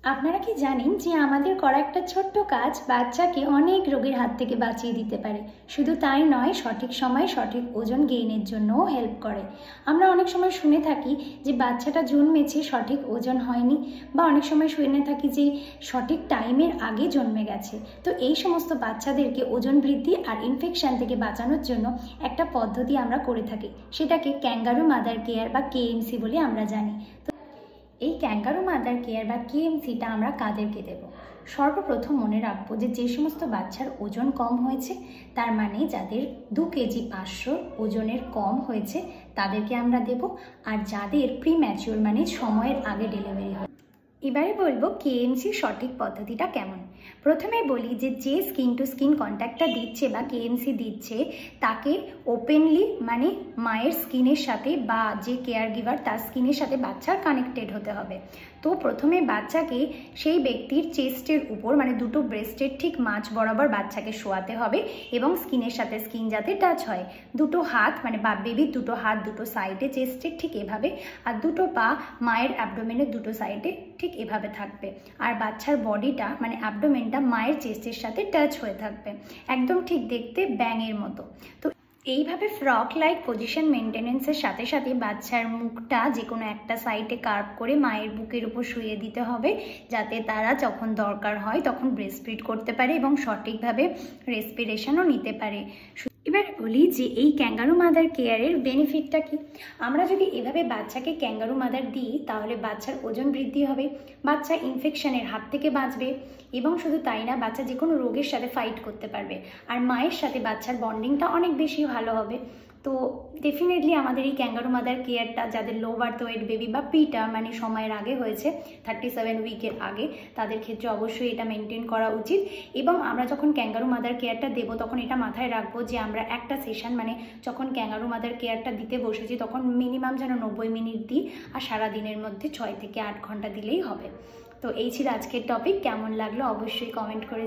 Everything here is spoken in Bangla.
আপনারা কি জানেন যে আমাদের করা একটা ছোট্ট কাজ বাচ্চাকে অনেক রোগের হাত থেকে বাঁচিয়ে দিতে পারে? শুধু তাই নয়, সঠিক সময়ে সঠিক ওজন গেইনের জন্যও হেল্প করে। আমরা অনেক সময় শুনে থাকি যে বাচ্চাটা জন্মেছে সঠিক ওজন হয়নি, বা অনেক সময় শুনে থাকি যে সঠিক টাইমের আগে জন্মে গেছে। তো এই সমস্ত বাচ্চাদেরকে ওজন বৃদ্ধি আর ইনফেকশন থেকে বাঁচানোর জন্য একটা পদ্ধতি আমরা করে থাকি, সেটাকে ক্যাঙ্গারু মাদার কেয়ার বা কেএমসি বলে আমরা জানি। এই ক্যাঙ্গারু মাদার কেয়ার বা কেএমসিটা আমরা কাদেরকে দেব? সর্বপ্রথম মনে রাখবো যে সমস্ত বাচ্চার ওজন কম হয়েছে, তার মানে যাদের 2 কেজি 500 ওজনের কম হয়েছে তাদেরকে আমরা দেব। আর যাদের প্রিম্যাচিওর মানে সময়ের আগে ডেলিভারি হয়। এবারে বলবো কেএমসির সঠিক পদ্ধতিটা কেমন। প্রথমে বলি যে স্কিন টু স্কিন কন্ট্যাক্টটা দিচ্ছে বা কেএমসি দিচ্ছে, তাকে ওপেনলি মানে মায়ের স্কিনের সাথে বা যে কেয়ার গিভার তার স্কিনের সাথে বাচ্চার কানেক্টেড হতে হবে। তো প্রথমে বাচ্চাকে সেই ব্যক্তির চেস্টের উপর মানে দুটো ব্রেস্টের ঠিক মাঝ বরাবর বাচ্চাকে শোয়াতে হবে, এবং স্কিনের সাথে স্কিন যাতে টাচ হয়। দুটো হাত মানে বেবির দুটো হাত দুটো সাইডে চেস্টের ঠিক এভাবে, আর দুটো পা মায়ের অ্যাবডোমেনের দুটো সাইডে ঠিক এভাবে থাকবে। আর বাচ্চার বডিটা মানে অ্যাবডোমেনটা মায়ের চেস্টের সাথে টাচ হয়ে থাকবে, একদম ঠিক দেখতে ব্যাঙের মতো। তো এইভাবে ফ্রক লাইক পজিশন মেনটেনেন্সের সাথে সাথে বাচ্চার মুখটা যে কোনো একটা সাইডে কার্ভ করে মায়ের বুকের উপর শুয়ে দিতে হবে, যাতে তারা যখন দরকার হয় তখন ব্রেস্ট ফিড করতে পারে এবং সঠিকভাবে রেসপিরেশনও নিতে পারে। এবার বলি যে এই ক্যাঙ্গারু মাদার কেয়ারের বেনিফিটটা কি। আমরা যদি এভাবে বাচ্চাকে ক্যাঙ্গারু মাদার দিই তাহলে বাচ্চার ওজন বৃদ্ধি হবে, বাচ্চা ইনফেকশনের হাত থেকে বাঁচবে, এবং শুধু তাই না, বাচ্চা যে কোনো রোগের সাথে ফাইট করতে পারবে। আর মায়ের সাথে বাচ্চার বন্ডিংটা অনেক বেশি ভালো হবে। তো ডেফিনেটলি আমাদের এই ক্যাঙ্গারু মাদার কেয়ারটা যাদের লো বার্থ ওয়েট বেবি বা প্রিটার্ম মানে সময়ের আগে হয়েছে, 37 উইকের আগে, তাদের ক্ষেত্রে অবশ্যই এটা মেনটেন করা উচিত। এবং আমরা যখন ক্যাঙ্গারু মাদার কেয়ারটা দেবো তখন এটা মাথায় রাখবো যে আমরা একটা সেশন মানে যখন ক্যাঙ্গারু মাদার কেয়ারটা দিতে বসেছি তখন মিনিমাম যেন 90 মিনিট দিই, আর সারাদিনের মধ্যে 6 থেকে 8 ঘন্টা দিলেই হবে। তো এই ছিল আজকের টপিক। কেমন লাগলো অবশ্যই কমেন্ট করে